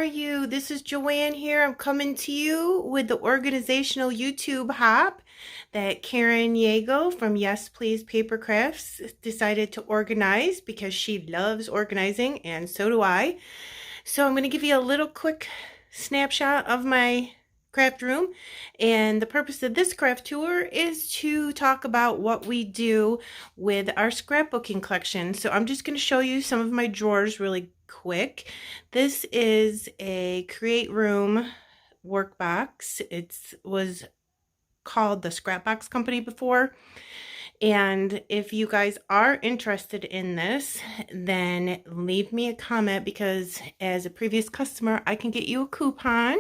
you? This is Joanne here. I'm coming to you with the organizational YouTube hop that Karen Yago from Yes Please Paper Crafts decided to organize because she loves organizing and so do I. So I'm going to give you a little quick snapshot of my craft room, and the purpose of this craft tour is to talk about what we do with our scrapbooking collection. So I'm just going to show you some of my drawers really quick. This is a Create Room workbox. It was called the Scrapbox company before. And if you guys are interested in this, then leave me a comment, because as a previous customer, I can get you a coupon.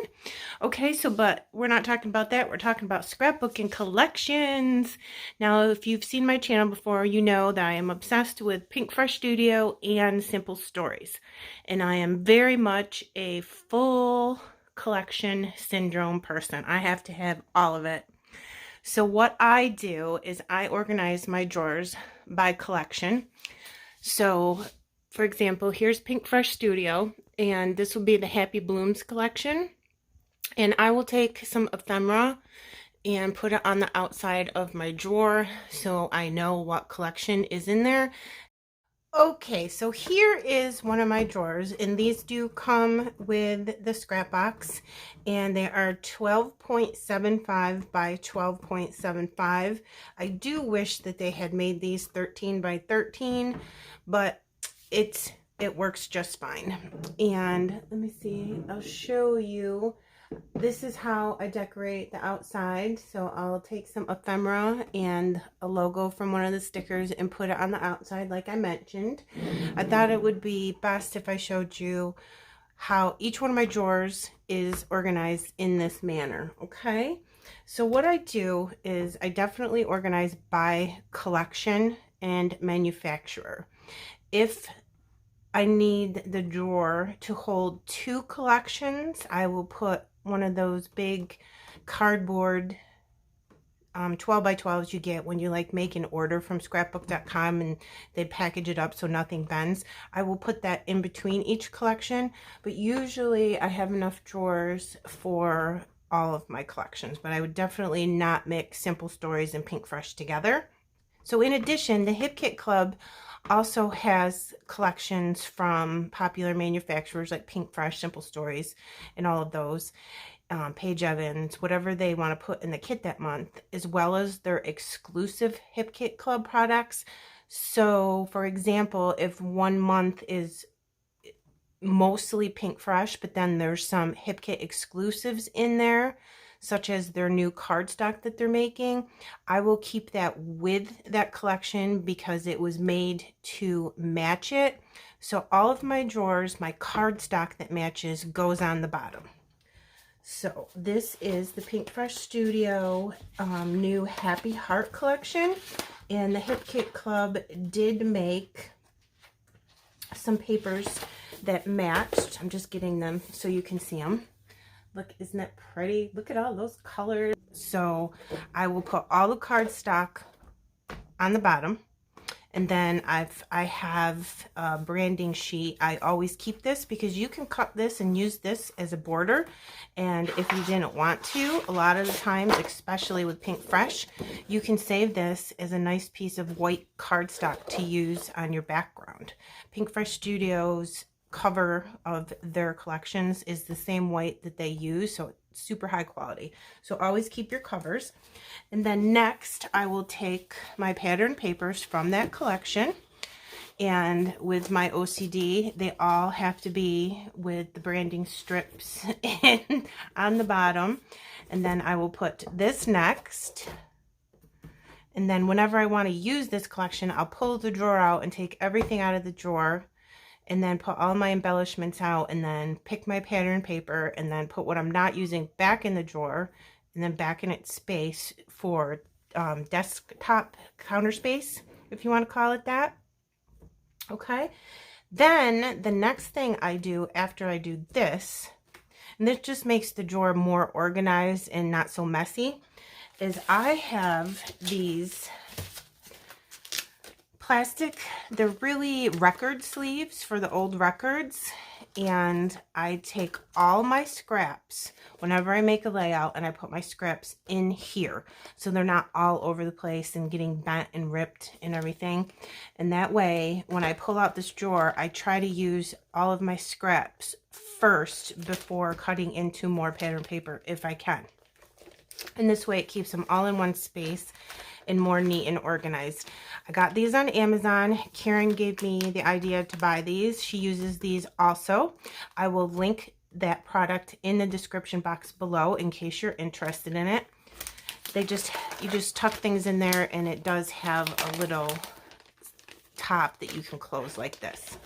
Okay, but we're not talking about that. We're talking about Scrapbooking Collections. Now, if you've seen my channel before, you know that I am obsessed with Pink Fresh Studio and Simple Stories. And I am very much a full collection syndrome person. I have to have all of it. So what I do is I organize my drawers by collection. So, for example, here's Pink Fresh Studio, and this will be the Happy Blooms collection. And I will take some ephemera and put it on the outside of my drawer so I know what collection is in there. Okay, so here is one of my drawers, and these do come with the scrap box, and they are 12.75 by 12.75. I do wish that they had made these 13 by 13, but it works just fine. And let me see, I'll show you. This is how I decorate the outside. So I'll take some ephemera and a logo from one of the stickers and put it on the outside like I mentioned. I thought it would be best if I showed you how each one of my drawers is organized in this manner. Okay, so what I do is I definitely organize by collection and manufacturer. If I need the drawer to hold two collections, I will put one of those big cardboard 12 by 12s you get when you like make an order from scrapbook.com and they package it up so nothing bends. I will put that in between each collection, but usually I have enough drawers for all of my collections, but I would definitely not mix Simple Stories and Pink Fresh together. So in addition, the Hip Kit Club also has collections from popular manufacturers like Pink Fresh, Simple Stories, and all of those, Paige Evans, whatever they want to put in the kit that month, as well as their exclusive Hip Kit Club products. So, for example, if one month is mostly Pink Fresh, but then there's some Hip Kit exclusives in there, such as their new cardstock that they're making, I will keep that with that collection because it was made to match it. So all of my drawers, my cardstock that matches goes on the bottom. So this is the Pink Fresh Studio new Happy Heart collection, and the Hip Kit Club did make some papers that matched. I'm just getting them so you can see them. Look, isn't that pretty? Look at all those colors. So I will put all the cardstock on the bottom, and then I have a branding sheet. I always keep this because you can cut this and use this as a border, and if you didn't want to, a lot of the times, especially with Pink Fresh, you can save this as a nice piece of white cardstock to use on your background. Pink Fresh Studios cover of their collections is the same white that they use, so it's super high quality. So always keep your covers. And then next I will take my pattern papers from that collection, and with my OCD they all have to be with the branding strips in on the bottom. And then I will put this next, and then whenever I want to use this collection, I'll pull the drawer out and take everything out of the drawer, and then put all my embellishments out, and then pick my pattern paper, and then put what I'm not using back in the drawer, and then back in its space for desktop counter space, if you want to call it that. Okay, then the next thing I do after I do this, and this just makes the drawer more organized and not so messy, is I have these plastic, they're really record sleeves for the old records, and I take all my scraps whenever I make a layout, and I put my scraps in here so they're not all over the place and getting bent and ripped and everything. And that way, when I pull out this drawer, I try to use all of my scraps first before cutting into more pattern paper if I can. And this way it keeps them all in one space and more neat and organized. I got these on Amazon. Karen gave me the idea to buy these. She uses these also. I will link that product in the description box below in case you're interested in it. You just tuck things in there, and it does have a little top that you can close like this.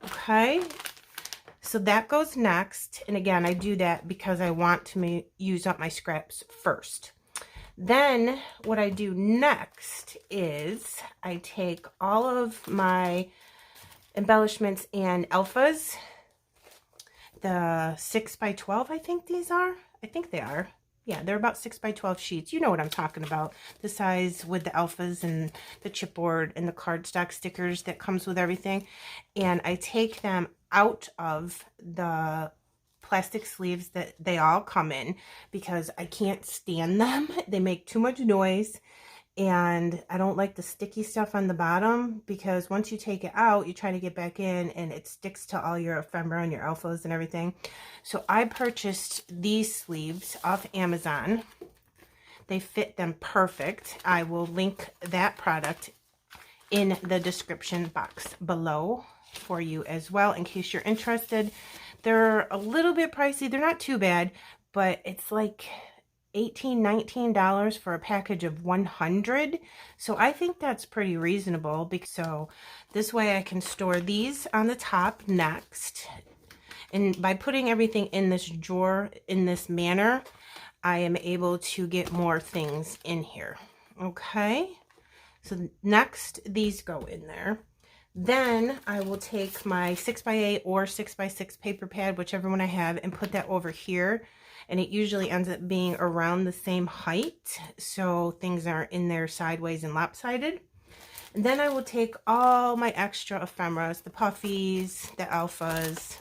Okay. So that goes next. And again, I do that because I want to use up my scraps first. Then what I do next is I take all of my embellishments and alphas, the 6x12, I think these are. I think they are. Yeah, they're about 6x12 sheets. You know what I'm talking about. The size with the alphas and the chipboard and the cardstock stickers that comes with everything. And I take them out of the plastic sleeves that they all come in because I can't stand them. They make too much noise, and I don't like the sticky stuff on the bottom because once you take it out, you try to get back in and it sticks to all your ephemera and your alphas and everything. So I purchased these sleeves off Amazon. They fit them perfect. I will link that product in the description box below for you as well in case you're interested. They're a little bit pricey. They're not too bad, but it's like $18, $19 for a package of 100. So I think that's pretty reasonable. So this way I can store these on the top next. And by putting everything in this drawer in this manner, I am able to get more things in here. Okay. So next, these go in there. Then I will take my 6x8 or 6x6 paper pad, whichever one I have, and put that over here. And it usually ends up being around the same height, so things aren't in there sideways and lopsided. And then I will take all my extra ephemeras, the puffies, the alphas,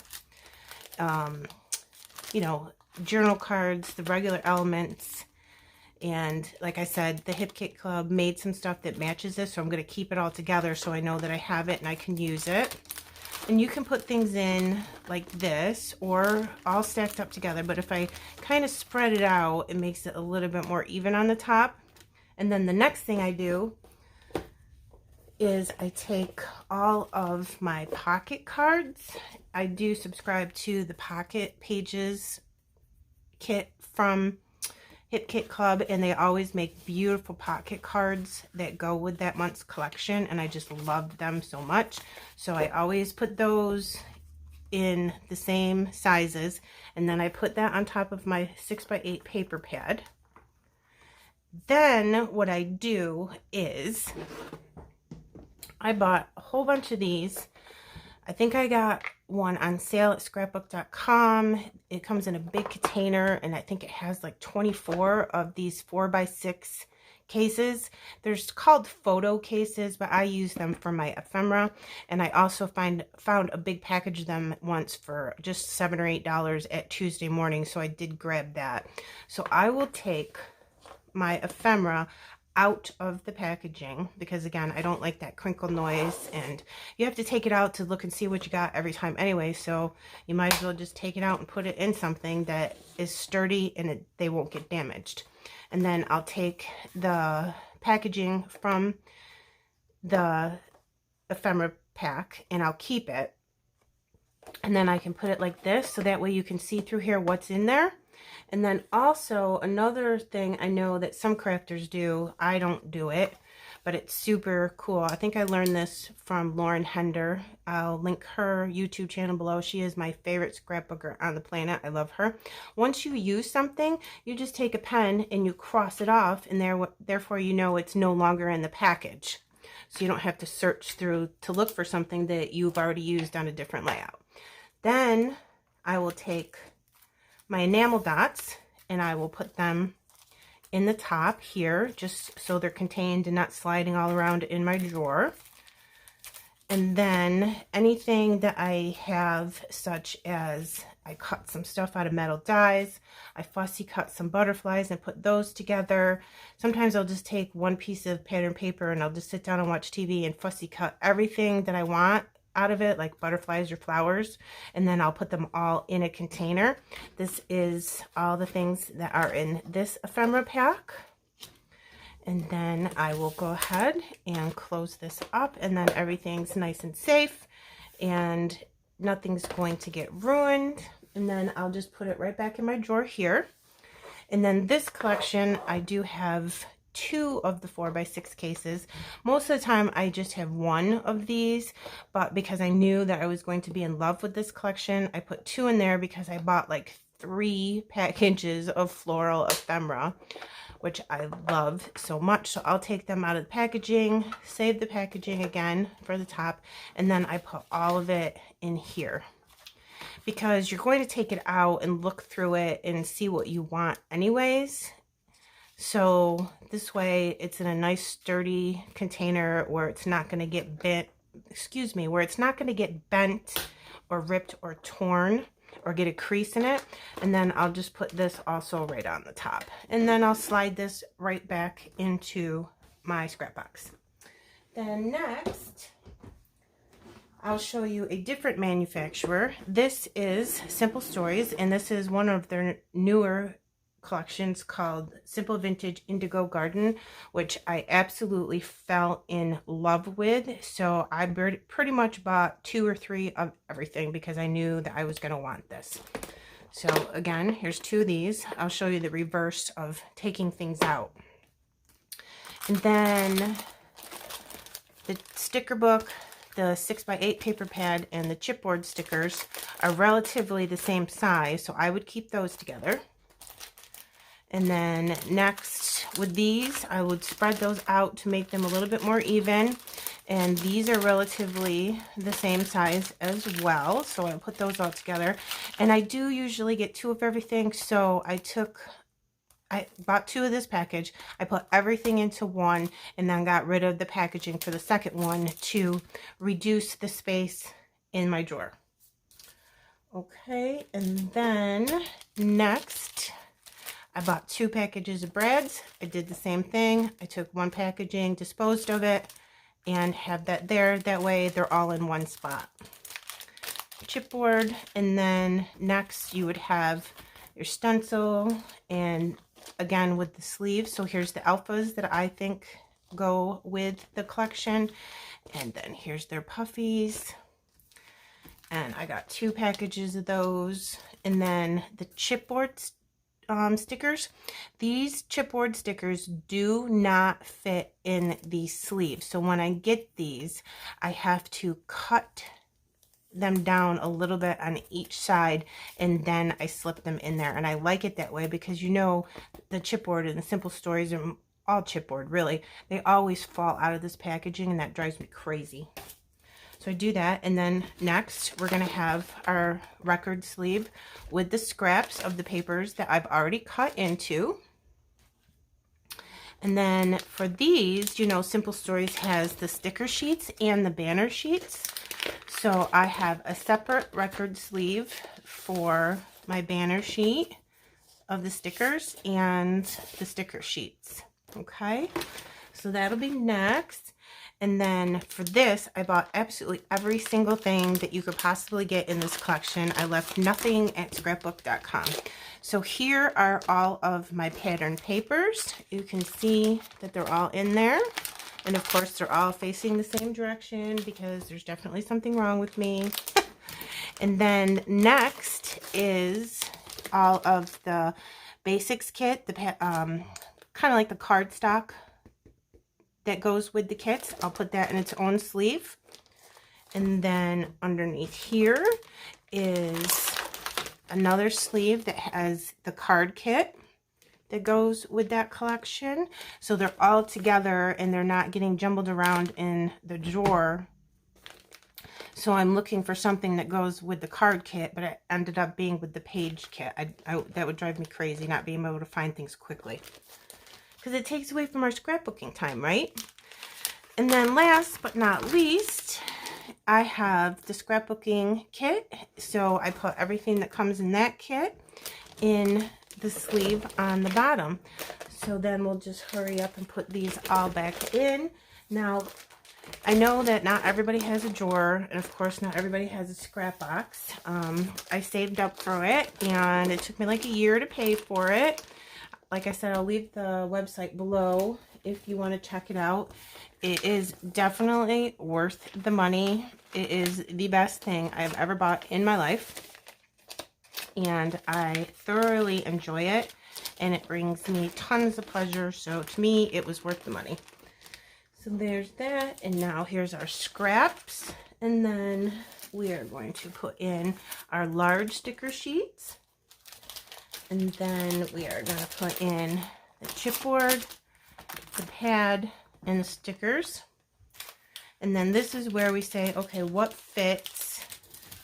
you know, journal cards, the regular elements. And like I said, the Hip Kit Club made some stuff that matches this, so I'm going to keep it all together so I know that I have it and I can use it. And you can put things in like this or all stacked up together, but if I kind of spread it out, it makes it a little bit more even on the top. And then the next thing I do is I take all of my pocket cards. I do subscribe to the Pocket Pages kit from Hip Kit Club, and they always make beautiful pocket cards that go with that month's collection, and I just love them so much. So I always put those in the same sizes, and then I put that on top of my 6x8 paper pad. Then what I do is I bought a whole bunch of these. I think I got one on sale at scrapbook.com. It comes in a big container, and I think it has like 24 of these 4x6 cases. There's called photo cases, but I use them for my ephemera. And I also found a big package of them once for just $7 or $8 at Tuesday morning, so I did grab that. So I will take my ephemera out of the packaging because, again, I don't like that crinkle noise, and you have to take it out to look and see what you got every time anyway, so you might as well just take it out and put it in something that is sturdy and they won't get damaged. And then I'll take the packaging from the ephemera pack and I'll keep it, and then I can put it like this so that way you can see through here what's in there. And then also another thing I know that some crafters do, I don't do it, but it's super cool. I think I learned this from Lauren Hender. I'll link her YouTube channel below. She is my favorite scrapbooker on the planet. I love her. Once you use something, you just take a pen and you cross it off, and therefore you know it's no longer in the package. So you don't have to search through to look for something that you've already used on a different layout. Then I will take my enamel dots and I will put them in the top here just so they're contained and not sliding all around in my drawer. And then anything that I have, such as I cut some stuff out of metal dies, I fussy cut some butterflies and put those together. Sometimes I'll just take one piece of pattern paper and I'll just sit down and watch TV and fussy cut everything that I want out of it, like butterflies or flowers, and then I'll put them all in a container. This is all the things that are in this ephemera pack. And then I will go ahead and close this up, and then everything's nice and safe and nothing's going to get ruined. And then I'll just put it right back in my drawer here. And then this collection, I do have 2 of the 4x6 cases. Most of the time I just have 1 of these, but because I knew that I was going to be in love with this collection, I put 2 in there because I bought like 3 packages of floral ephemera, which I love so much. So I'll take them out of the packaging, save the packaging again for the top, and then I put all of it in here, because you're going to take it out and look through it and see what you want anyways. So this way it's in a nice sturdy container where it's not going to get bent, where it's not going to get bent or ripped or torn or get a crease in it. And then I'll just put this also right on the top. And then I'll slide this right back into my scrap box. Then next, I'll show you a different manufacturer. This is Simple Stories, and this is one of their newer collections called Simple Vintage Indigo Garden, which I absolutely fell in love with. So I pretty much bought 2 or 3 of everything because I knew that I was going to want this. So again, here's 2 of these. I'll show you the reverse of taking things out. And then the sticker book, the 6x8 paper pad, and the chipboard stickers are relatively the same size, so I would keep those together. And then next with these, I would spread those out to make them a little bit more even. And these are relatively the same size as well, so I'll put those all together. And I do usually get 2 of everything, so I bought 2 of this package. I put everything into 1 and then got rid of the packaging for the second one to reduce the space in my drawer. Okay, and then next, I bought 2 packages of brads. I did the same thing. I took 1 packaging, disposed of it, and have that there. That way they're all in one spot. Chipboard, and then next you would have your stencil, and again with the sleeves. So here's the alphas that I think go with the collection, and then here's their puffies, and I got 2 packages of those. And then the chipboard stickers. These chipboard stickers do not fit in the sleeves, so when I get these, I have to cut them down a little bit on each side, and then I slip them in there. And I like it that way because, you know, the chipboard and the Simple Stories are all chipboard, really. They always fall out of this packaging, and that drives me crazy. So I do that. And then next we're going to have our record sleeve with the scraps of the papers that I've already cut into. And then for these, you know, Simple Stories has the sticker sheets and the banner sheets. So I have a separate record sleeve for my banner sheet of the stickers and the sticker sheets. Okay, so that'll be next. And then for this, I bought absolutely every single thing that you could possibly get in this collection. I left nothing at scrapbook.com. So here are all of my pattern papers. You can see that they're all in there. And of course, they're all facing the same direction because there's definitely something wrong with me. And then next is all of the basics kit, the kind of like the cardstock that goes with the kits. I'll put that in its own sleeve. And then underneath here is another sleeve that has the card kit that goes with that collection. So they're all together and they're not getting jumbled around in the drawer. So I'm looking for something that goes with the card kit, but it ended up being with the page kit. That would drive me crazy, not being able to find things quickly, because it takes away from our scrapbooking time, right? And then last but not least I have the scrapbooking kit, so I put everything that comes in that kit in the sleeve on the bottom. So then we'll just hurry up and put these all back in. Now, I know that not everybody has a drawer, and of course not everybody has a scrap box. I saved up for it, and it took me like a year to pay for it. Like I said, I'll leave the website below if you want to check it out. It is definitely worth the money. It is the best thing I've ever bought in my life, and I thoroughly enjoy it, and it brings me tons of pleasure. So to me, it was worth the money. So there's that, and now here's our scraps, and then we are going to put in our large sticker sheets, and then we are going to put in the chipboard, the pad, and the stickers. And then this is where we say, okay, what fits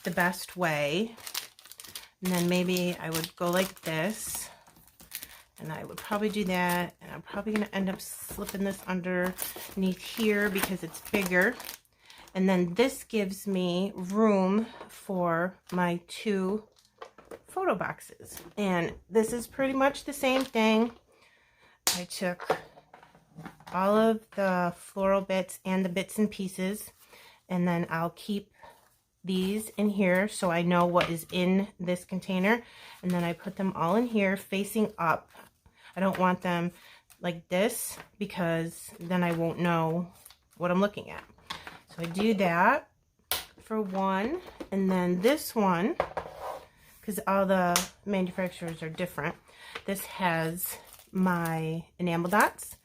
the best way? And then maybe I would go like this, and I would probably do that, and I'm probably going to end up slipping this underneath here because it's bigger. And then this gives me room for my 2 photo boxes. And this is pretty much the same thing. I took all of the floral bits and the bits and pieces, and then I'll keep these in here so I know what is in this container, and then I put them all in here facing up. I don't want them like this because then I won't know what I'm looking at. So I do that for one, and then this one, because all the manufacturers are different, this has my enamel dots,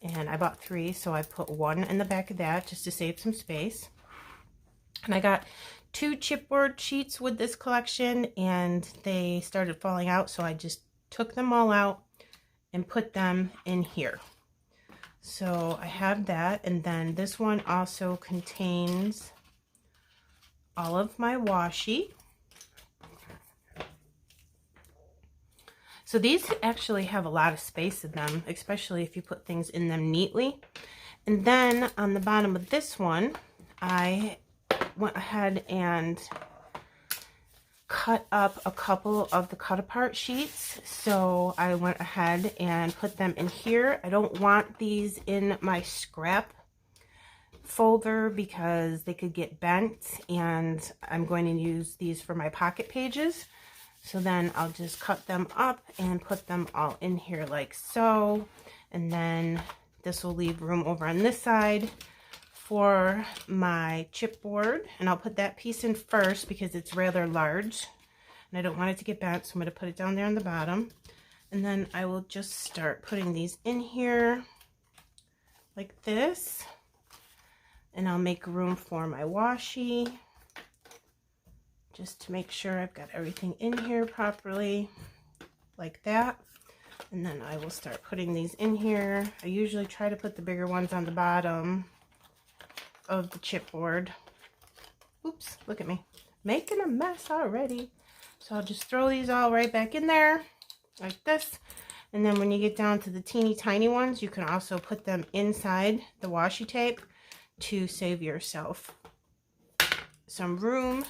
and I bought 3, so I put 1 in the back of that just to save some space. And I got 2 chipboard sheets with this collection, and they started falling out, so I just took them all out and put them in here. So I have that, and then this one also contains all of my washi. So these actually have a lot of space in them, especially if you put things in them neatly. And then on the bottom of this one, I went ahead and cut up a couple of the cut apart sheets. So I went ahead and put them in here. I don't want these in my scrap folder because they could get bent, and I'm going to use these for my pocket pages. So then I'll just cut them up and put them all in here like so. And then this will leave room over on this side for my chipboard, and I'll put that piece in first because it's rather large and I don't want it to get bent, so I'm going to put it down there on the bottom. And then I will just start putting these in here like this, and I'll make room for my washi just to make sure I've got everything in here properly like that. And then I will start putting these in here. I usually try to put the bigger ones on the bottom of the chipboard. Oops, look at me making a mess already. So I'll just throw these all right back in there like this. And then when you get down to the teeny tiny ones, you can also put them inside the washi tape to save yourself some room.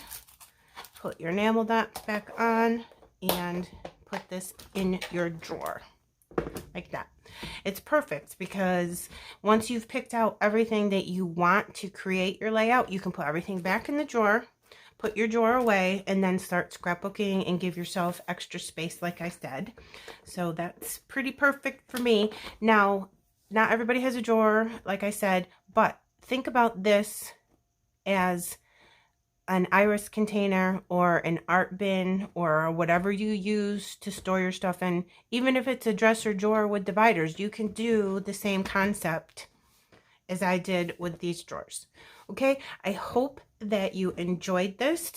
Put your enamel dots back on and put this in your drawer like that. It's perfect because once you've picked out everything that you want to create your layout, you can put everything back in the drawer, put your drawer away, and then start scrapbooking and give yourself extra space like I said. So that's pretty perfect for me. Now, not everybody has a drawer, like I said, but think about this as an iris container or an art bin or whatever you use to store your stuff in. Even if it's a dresser drawer with dividers, you can do the same concept as I did with these drawers. Okay, I hope that you enjoyed this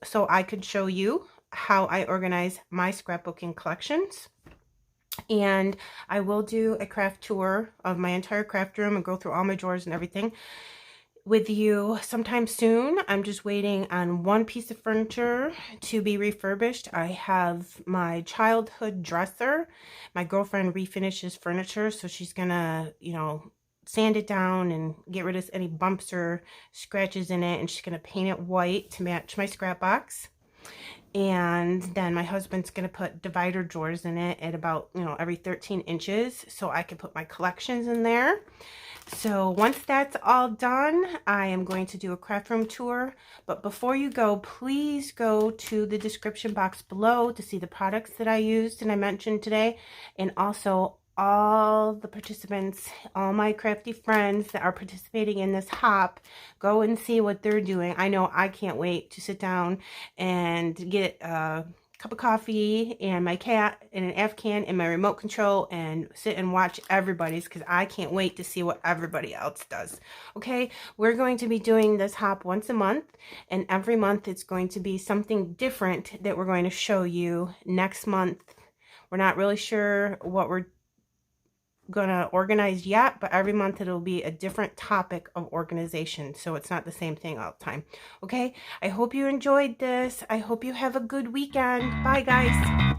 so I could show you how I organize my scrapbooking collections. And I will do a craft tour of my entire craft room and go through all my drawers and everything with you sometime soon. I'm just waiting on one piece of furniture to be refurbished. I have my childhood dresser. My girlfriend refinishes furniture, so she's gonna, you know, sand it down and get rid of any bumps or scratches in it. And she's going to paint it white to match my scrap box. And then my husband's going to put divider drawers in it at about, every 13 inches so I can put my collections in there. So once that's all done, I am going to do a craft room tour. But before you go, please go to the description box below to see the products that I used and I mentioned today. And also all the participants, all my crafty friends that are participating in this hop, go and see what they're doing. I know I can't wait to sit down and get a cup of coffee and my cat and an Afghan and my remote control and sit and watch everybody's, because I can't wait to see what everybody else does. Okay, we're going to be doing this hop once a month, and every month it's going to be something different that we're going to show you. Next month, we're not really sure what we're gonna organize yet, but every month it'll be a different topic of organization, so it's not the same thing all the time. Okay, I hope you enjoyed this. I hope you have a good weekend. Bye guys.